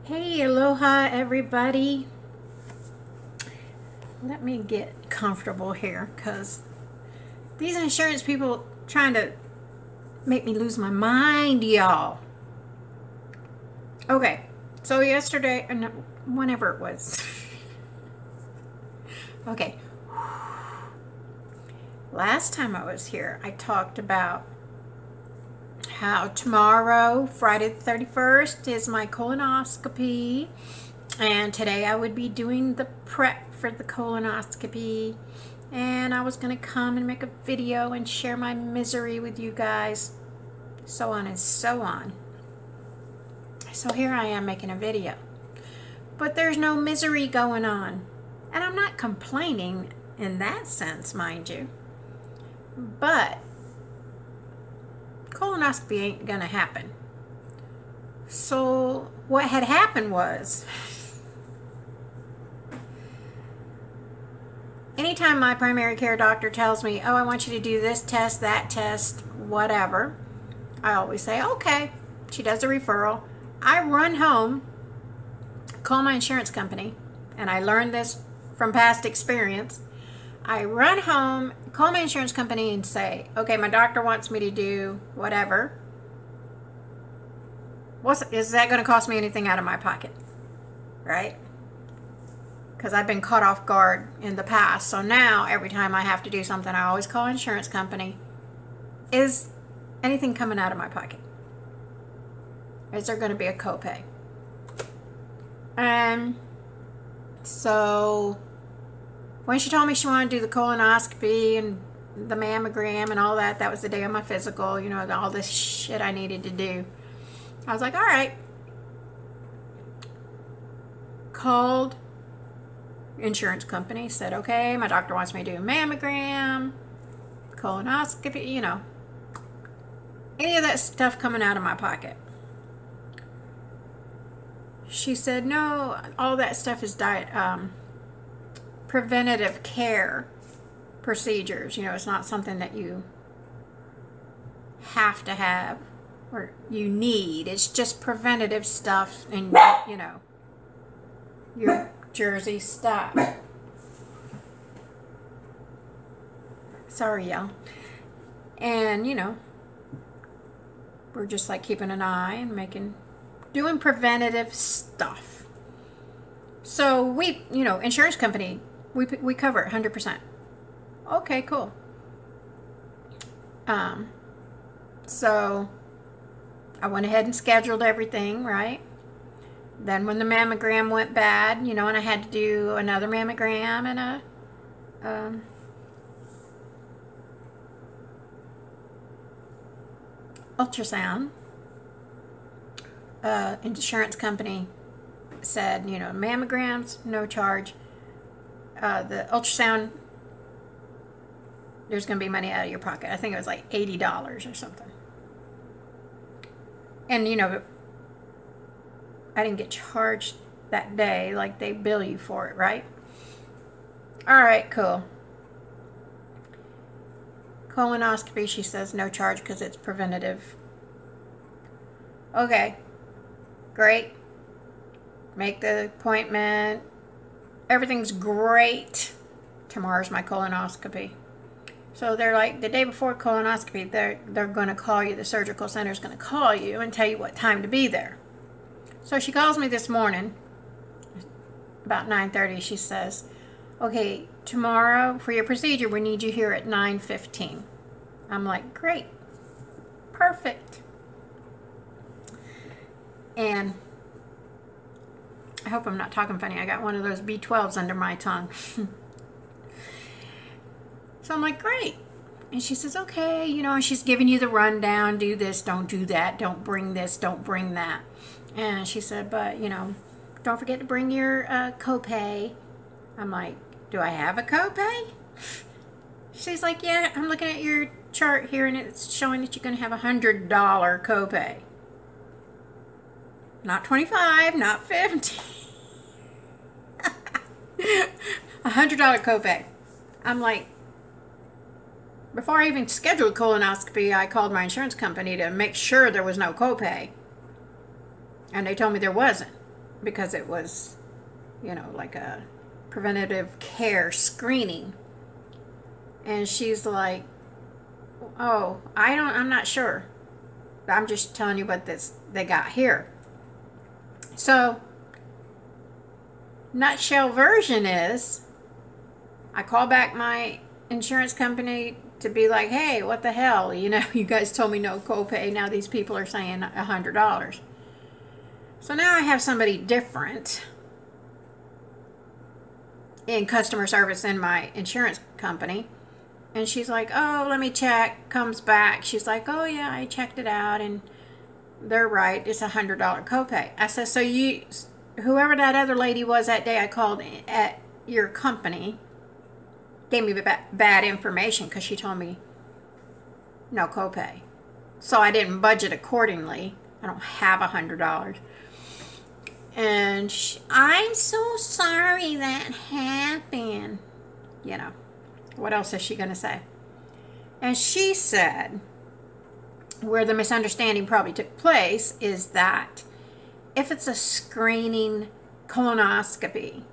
Hey, aloha everybody. Let me get comfortable here because these insurance people trying to make me lose my mind, y'all. Okay, so yesterday, no, whenever it was. Okay, last time I was here, I talked about how tomorrow, Friday the 31st, is my colonoscopy. And today I would be doing the prep for the colonoscopy. And I was going to come and make a video and share my misery with you guys. So on and so on. So here I am making a video. But there's no misery going on. And I'm not complaining in that sense, mind you. But colonoscopy ain't going to happen. So what had happened was, anytime my primary care doctor tells me, oh, I want you to do this test, that test, whatever, I always say, okay. She does a referral. I run home, call my insurance company, and I learned this from past experience. I run home, call my insurance company and say, okay, my doctor wants me to do whatever. Is that going to cost me anything out of my pocket? Right? Because I've been caught off guard in the past. So now, every time I have to do something, I always call insurance company. Is anything coming out of my pocket? Is there going to be a copay? And so when she told me she wanted to do the colonoscopy and the mammogram and all that, that was the day of my physical, you know, all this shit I needed to do. I was like, all right. Called insurance company, said, okay, my doctor wants me to do a mammogram, colonoscopy, you know, any of that stuff coming out of my pocket. She said, no, all that stuff is preventative care procedures. You know, it's not something that you have to have or you need. It's just preventative stuff and, you know, your Jersey stuff. Sorry, y'all. And, you know, we're just like keeping an eye and doing preventative stuff. So we, you know, insurance company, we cover it 100%. Okay, cool. So I went ahead and scheduled everything, right? Then when the mammogram went bad, you know, and I had to do another mammogram and a ultrasound, insurance company said, you know, mammograms, no charge. The ultrasound, there's going to be money out of your pocket. I think it was like $80 or something. And, you know, I didn't get charged that day like they bill you for it, right? All right, cool. Colonoscopy, she says no charge because it's preventative. Okay, great. Make the appointment. Everything's great. Tomorrow's my colonoscopy. So they're like, the day before colonoscopy, they're going to call you. The surgical center's going to call you and tell you what time to be there. So she calls me this morning, about 9:30. She says, okay, tomorrow for your procedure, we need you here at 9:15. I'm like, great. Perfect. And I hope I'm not talking funny. I got one of those B12s under my tongue. So I'm like, great. And she says, okay, you know, and she's giving you the rundown. Do this, don't do that. Don't bring this, don't bring that. And she said, but, you know, don't forget to bring your copay. I'm like, do I have a copay? She's like, yeah, I'm looking at your chart here, and it's showing that you're going to have $100 copay. Not 25, not 50. $100 copay. I'm like, before I even scheduled colonoscopy, I called my insurance company to make sure there was no copay. And they told me there wasn't. because it was, you know, like a preventative care screening. And she's like, oh, I'm not sure. I'm just telling you what they got here. So, nutshell version is, I call back my insurance company to be like, hey, what the hell? You know, you guys told me no copay. Now these people are saying $100. So now I have somebody different in customer service in my insurance company. And she's like, oh, let me check. Comes back. She's like, oh, yeah, I checked it out. And they're right. It's $100 copay. I said, so whoever that other lady was that day I called at your company gave me bad information because she told me no copay. So I didn't budget accordingly. I don't have $100. And I'm so sorry that happened. You know, what else is she going to say? And she said, where the misunderstanding probably took place is that if it's a screening colonoscopy,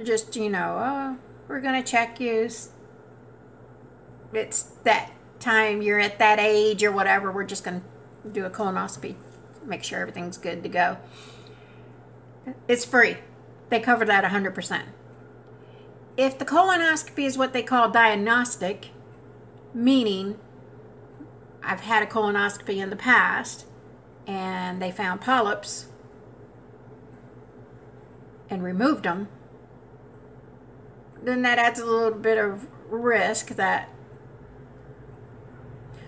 just, you know, oh, we're going to check you. It's that time you're at that age or whatever. We're just going to do a colonoscopy, make sure everything's good to go. It's free. They cover that 100%. If the colonoscopy is what they call diagnostic, meaning I've had a colonoscopy in the past and they found polyps and removed them, then that adds a little bit of risk that,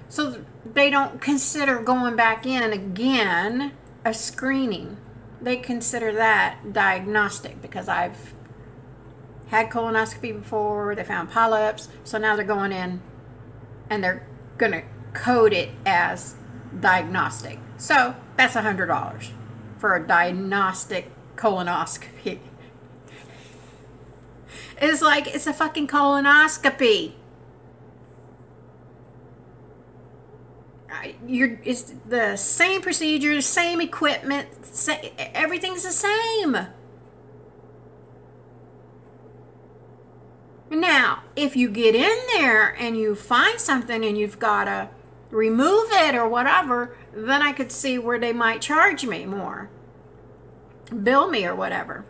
so they don't consider going back in again a screening. They consider that diagnostic because I've had colonoscopy before, they found polyps, so now they're going in and they're going to code it as diagnostic. So that's $100 for a diagnostic colonoscopy. It's like, it's a fucking colonoscopy. It's the same procedure, same equipment, everything's the same. Now, if you get in there and you find something and you've got to remove it or whatever, then I could see where they might charge me more, bill me or whatever.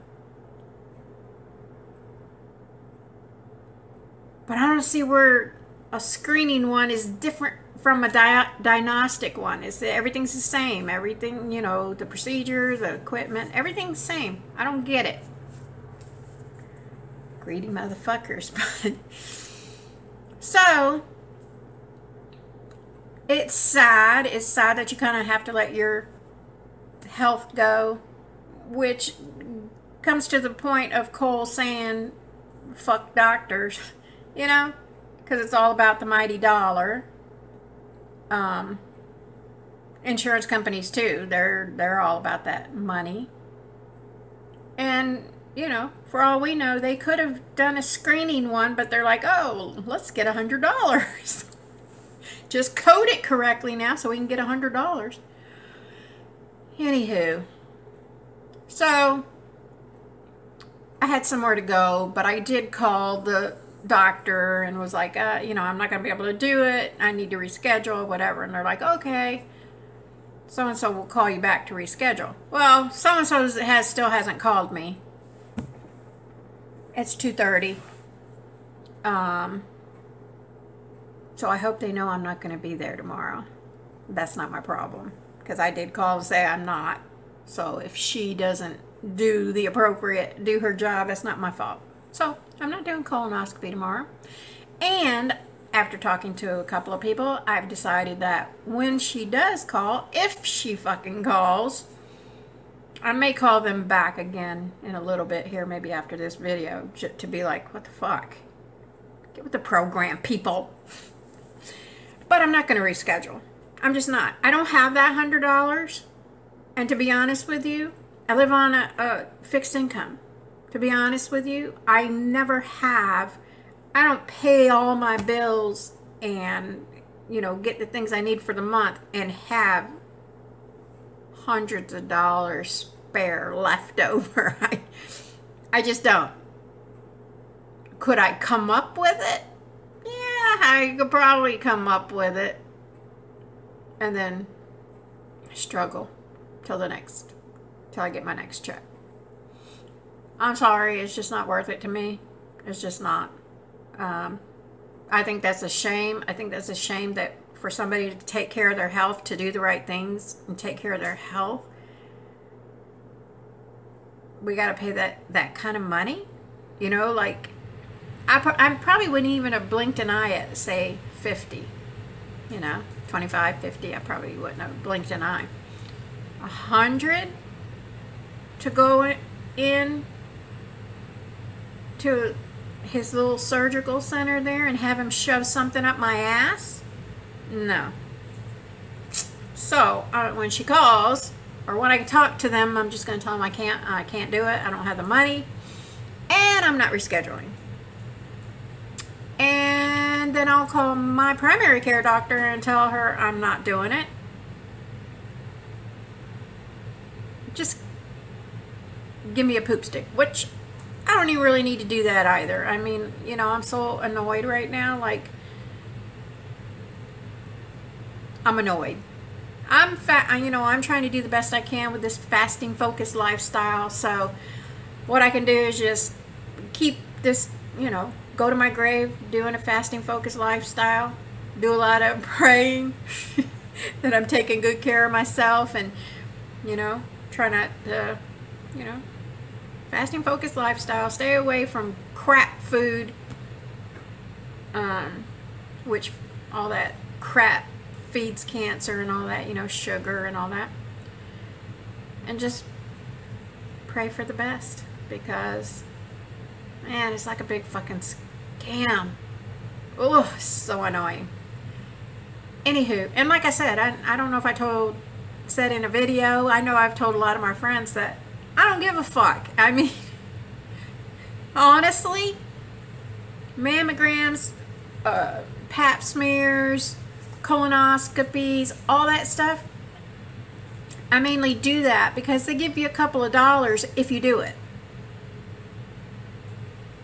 But I don't see where a screening one is different from a diagnostic one. Everything's the same. Everything, you know, the procedure, the equipment, everything's the same. I don't get it. Greedy motherfuckers. So, it's sad. It's sad that you kind of have to let your health go, which comes to the point of Cole saying, fuck doctors, you know, because it's all about the mighty dollar. Insurance companies too, they're all about that money. And, you know, for all we know, they could have done a screening one, but they're like, oh, let's get $100. Just code it correctly now so we can get $100. Anywho, so I had somewhere to go, but I did call the doctor and was like, you know, I'm not going to be able to do it. I need to reschedule, whatever. And they're like, okay, so-and-so will call you back to reschedule. Well, so-and-so still hasn't called me. It's 2:30. So I hope they know I'm not going to be there tomorrow. That's not my problem, because I did call and say I'm not. So if she doesn't do her job, that's not my fault. So I'm not doing colonoscopy tomorrow. And after talking to a couple of people, I've decided that when she does call, if she fucking calls, I may call them back again in a little bit here, maybe after this video, to be like, what the fuck? Get with the program, people. But I'm not going to reschedule. I'm just not. I don't have that $100. And to be honest with you, I live on a fixed income. To be honest with you, I don't pay all my bills and, you know, get the things I need for the month and have hundreds of dollars spare left over. I just don't. Could I come up with it? Yeah, I could probably come up with it. And then struggle till I get my next check. I'm sorry, it's just not worth it to me. It's just not. I think that's a shame. I think that's a shame that for somebody to take care of their health, to do the right things and take care of their health, we got to pay that kind of money. You know, like, I probably wouldn't even have blinked an eye at, say, 50. You know, 25, 50, I probably wouldn't have blinked an eye. 100 to go in to his little surgical center there and have him shove something up my ass? No. So when she calls, or when I talk to them, I'm just going to tell them I can't do it. I don't have the money, and I'm not rescheduling. And then I'll call my primary care doctor and tell her I'm not doing it. Just give me a poop stick, which I don't even really need to do that either. I mean, you know, I'm so annoyed right now. Like, I'm annoyed. I'm trying to do the best I can with this fasting focused lifestyle. So what I can do is just keep this, you know, go to my grave doing a fasting focused lifestyle, do a lot of praying that I'm taking good care of myself, and, you know, try not to, you know, fasting focused lifestyle, stay away from crap food, which all that crap feeds cancer and all that, you know, sugar and all that, and just pray for the best, because, man, it's like a big fucking scam. Oh, so annoying. Anywho, and like I said, I don't know if I said in a video, I know I've told a lot of my friends that I don't give a fuck. I mean, honestly, mammograms, pap smears, colonoscopies, all that stuff, I mainly do that because they give you a couple of dollars if you do it.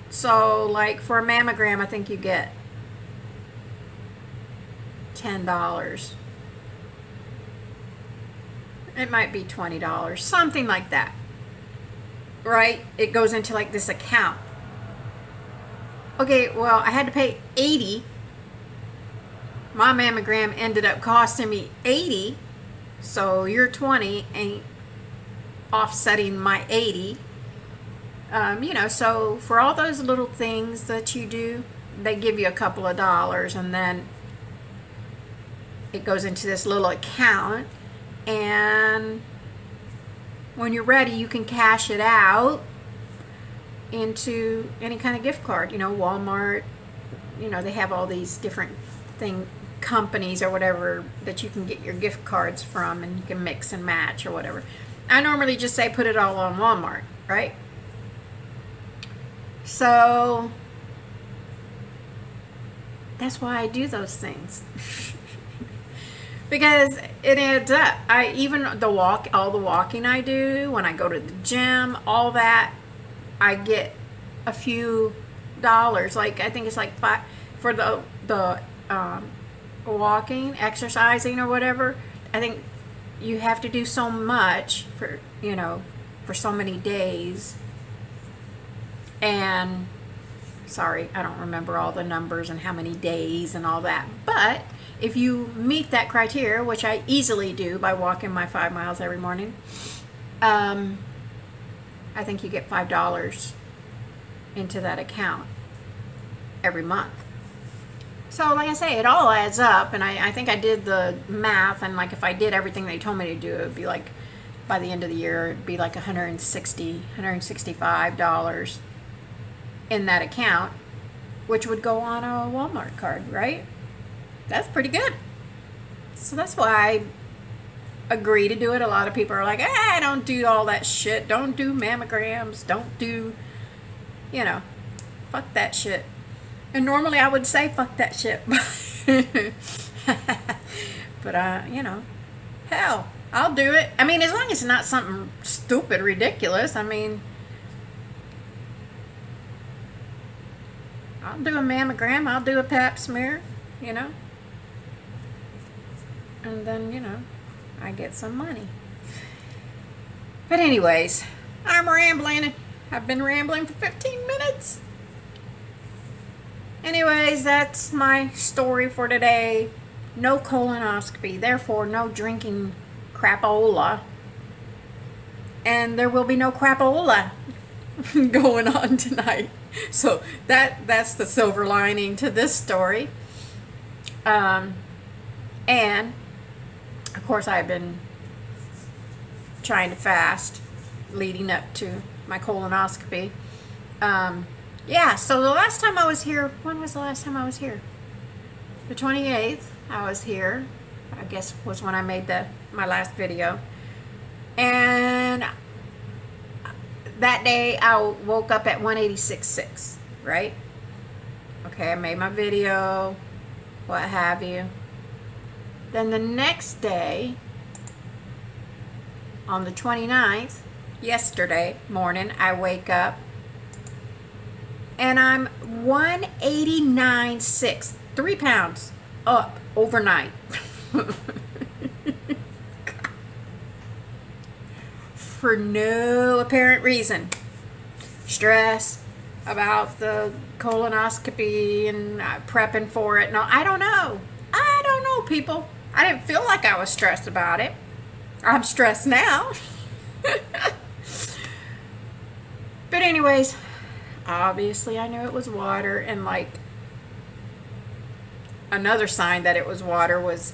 So, like, for a mammogram, I think you get $10. It might be $20, something like that. Right? It goes into like this account. Okay, well, I had to pay $80. My mammogram ended up costing me $80, so your $20 ain't offsetting my $80. You know, so for all those little things that you do, they give you a couple of dollars, and then it goes into this little account, and when you're ready, you can cash it out into any kind of gift card. You know, Walmart, you know, they have all these different companies or whatever that you can get your gift cards from, and you can mix and match or whatever. I normally just say put it all on Walmart, right? So that's why I do those things. Because it adds up. All the walking I do, when I go to the gym, all that, I get a few dollars. Like, I think it's like $5 for the walking, exercising or whatever. I think you have to do so much for, you know, for so many days. And sorry, I don't remember all the numbers and how many days and all that. But if you meet that criteria, which I easily do by walking my 5 miles every morning, I think you get $5 into that account every month. So like I say, it all adds up, and I think I did the math, and like if I did everything they told me to do, it would be like, by the end of the year, it'd be like $165 in that account, which would go on a Walmart card, right? That's pretty good. So that's why I agree to do it. A lot of people are like, don't do all that shit. Don't do mammograms. Don't do, you know, fuck that shit. And normally I would say fuck that shit. But, you know, hell, I'll do it. I mean, as long as it's not something stupid, ridiculous. I mean, I'll do a mammogram. I'll do a pap smear, you know. And then, you know, I get some money. But anyways, I'm rambling. I've been rambling for 15 minutes. Anyways, that's my story for today. No colonoscopy, therefore no drinking crapola. And there will be no crapola going on tonight. So that's the silver lining to this story. And of course I've been trying to fast leading up to my colonoscopy. Yeah, so the last time I was here, when was the last time I was here? The 28th, I was here. I guess was when I made my last video. And that day I woke up at 186.6, right? Okay, I made my video, what have you. Then the next day, on the 29th, yesterday morning, I wake up and I'm 189.6, 3 pounds up overnight. For no apparent reason. Stress about the colonoscopy and prepping for it. No, I don't know. I don't know, people. I didn't feel like I was stressed about it. I'm stressed now. But anyways, obviously I knew it was water, and like another sign that it was water was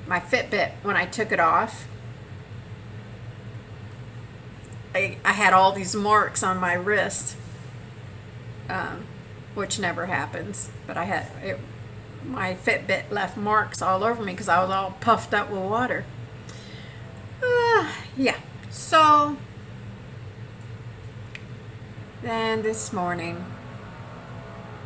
my Fitbit. When I took it off, I had all these marks on my wrist, which never happens, but I had it. My Fitbit left marks all over me because I was all puffed up with water. Yeah, so then this morning,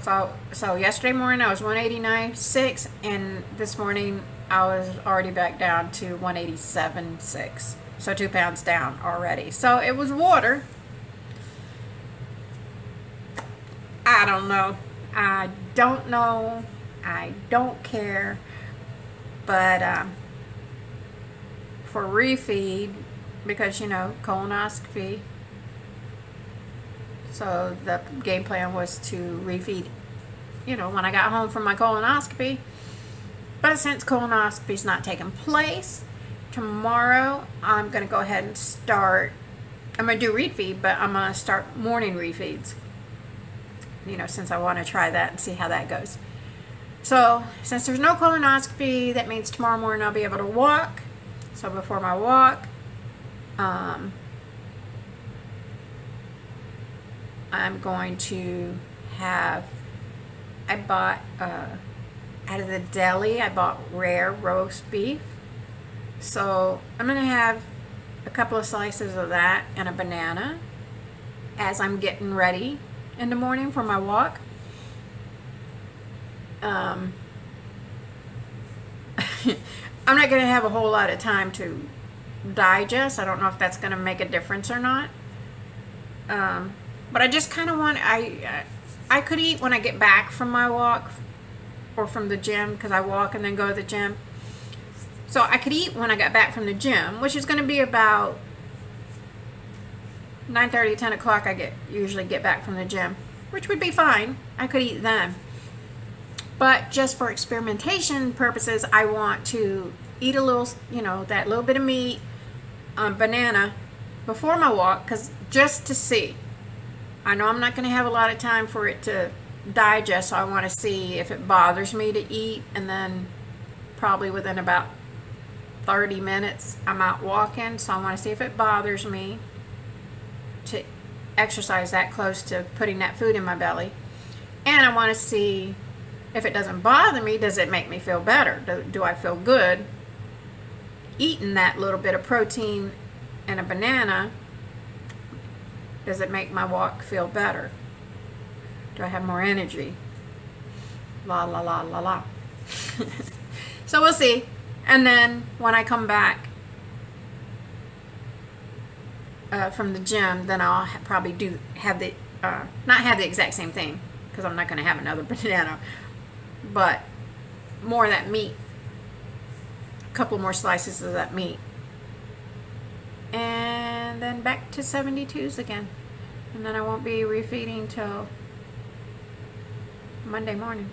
so yesterday morning I was 189.6, and this morning I was already back down to 187.6, so 2 pounds down already. So it was water. I don't know. I don't know. I don't care. But for refeed, because you know, colonoscopy, so the game plan was to refeed, you know, when I got home from my colonoscopy. But since colonoscopy's not taking place tomorrow, I'm going to go ahead and start. I'm going to do refeed, but I'm going to start morning refeeds, you know, since I want to try that and see how that goes. So since there's no colonoscopy, that means tomorrow morning I'll be able to walk. So before my walk, I'm going to have, I bought, out of the deli, I bought rare roast beef. So I'm going to have a couple of slices of that and a banana as I'm getting ready in the morning for my walk. I'm not going to have a whole lot of time to digest. I don't know if that's going to make a difference or not. But I just kind of want, I could eat when I get back from my walk or from the gym, because I walk and then go to the gym. So I could eat when I got back from the gym, which is going to be about 9:30, 10 o'clock. I usually get back from the gym, which would be fine. I could eat then. But just for experimentation purposes, I want to eat a little, you know, that little bit of meat, banana before my walk, because just to see. I know I'm not going to have a lot of time for it to digest, so I want to see if it bothers me to eat, and then probably within about 30 minutes I'm out walking, so I want to see if it bothers me to exercise that close to putting that food in my belly. And I want to see if it doesn't bother me, does it make me feel better? Do I feel good eating that little bit of protein and a banana? Does it make my walk feel better? Do I have more energy? La la la la la. So we'll see. And then when I come back, from the gym, then I'll probably have the not have the exact same thing, because I'm not going to have another banana, but more of that meat, a couple more slices of that meat, and then back to 72s again, and then I won't be refeeding till Monday morning.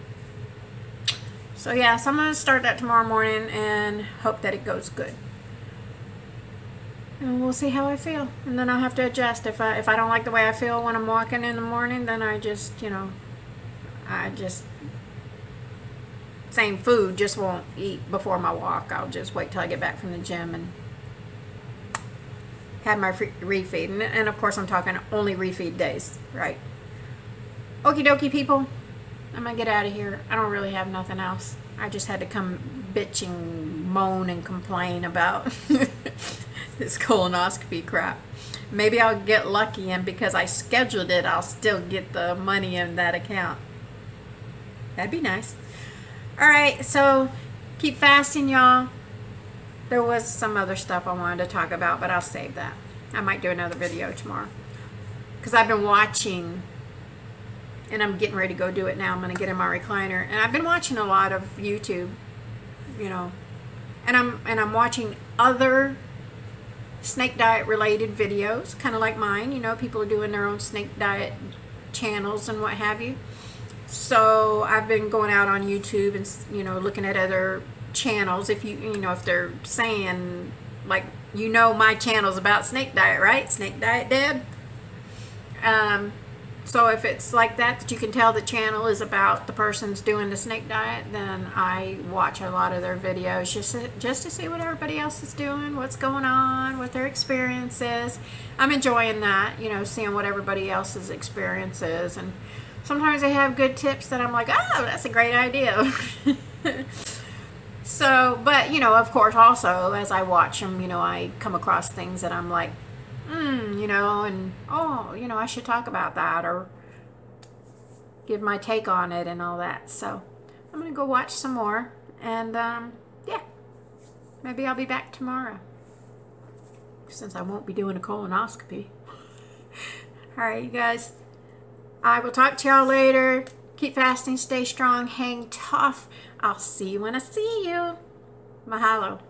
So yeah, so I'm going to start that tomorrow morning and hope that it goes good. And we'll see how I feel. And then I'll have to adjust. If I don't like the way I feel when I'm walking in the morning, then I just, same food, just won't eat before my walk. I'll just wait till I get back from the gym and have my refeed. And of course I'm talking only refeed days, right? Okie dokie, people. I'm going to get out of here. I don't really have nothing else. I just had to come bitching, moan, and complain about this colonoscopy crap. Maybe I'll get lucky, and because I scheduled it, I'll still get the money in that account. That'd be nice. Alright, so keep fasting, y'all. There was some other stuff I wanted to talk about, but I'll save that. I might do another video tomorrow, because I've been watching, and I'm getting ready to go do it now. I'm going to get in my recliner, and I've been watching a lot of YouTube, and I'm watching other snake diet related videos, kind of like mine. People are doing their own snake diet channels and what have you. So I've been going out on YouTube and looking at other channels. If if they're saying, like, my channel's about snake diet, right? Snake Diet Deb. So if it's like that you can tell the channel is about the person's doing the snake diet, then I watch a lot of their videos just to see what everybody else is doing, what's going on, what their experience is. I'm enjoying that, seeing what everybody else's experience is. And sometimes they have good tips that I'm like, oh, that's a great idea. So, but, of course, also, as I watch them, I come across things that I'm like, and, oh, I should talk about that or give my take on it and all that. So I'm going to go watch some more, and, yeah, maybe I'll be back tomorrow, since I won't be doing a colonoscopy. All right, you guys, I will talk to y'all later. Keep fasting, stay strong, hang tough. I'll see you when I see you. Mahalo.